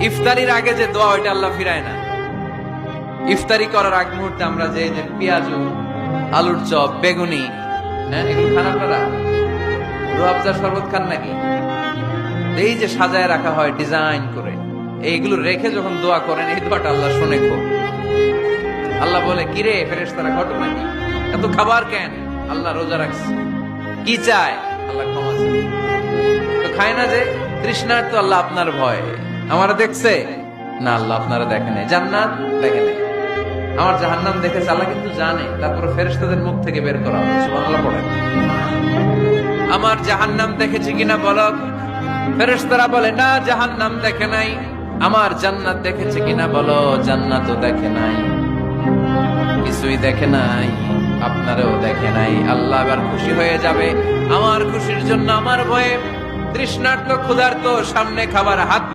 ইফতারির আগে যে দোয়া ওইটা আল্লাহ ফিরায় না। ইফতারি করার আগ মুহূর্তে আমরা যে পেঁয়াজ, আলুর চপ, বেগুনি, হ্যাঁ, এগুলো খান আপনারা? রুয়াবজার শরবত খান নাকি? এই যে সাজায় রাখা হয় ডিজাইন করে, এইগুলো রেখে যখন দোয়া করেন, এই দোয়াটা আল্লাহ শুনে খুব। আল্লাহ বলে, কিরে ফেরেশতারা, ঘটনা কি? এত খাবার কেন? আল্লাহ রোজা রাখছে। কি চায়? আল্লাহ ক্ষমা চায়। তো খায় না যে তৃষ্ণার, তো আল্লাহ আপনার ভয়। আমারা দেখছে না? আল্লাহ আপনারা দেখে নাই। জান্নাত দেখে নাই, আমার জাহান্নাম দেখেছে আল্লাহ কিন্তু জানে। তারপরে ফেরেশতাদের মুখ থেকে বের করা হবে। সুবহানাল্লাহ পড়েন। আমার জাহান্নাম দেখেছি কিনা বলো? ফেরেশতারা বলে, না জাহান্নাম দেখে নাই। আমার জান্নাত দেখেছে কিনা বলো? জান্নাতও দেখে নাই, কিছুই দেখে নাই, আপনারও দেখে নাই। আল্লাহ এবার খুশি হয়ে যাবে। আমার খুশির জন্য, আমার ভয়ে তৃষ্ণার্ত ক্ষুধার্ত সামনে খাবার হাত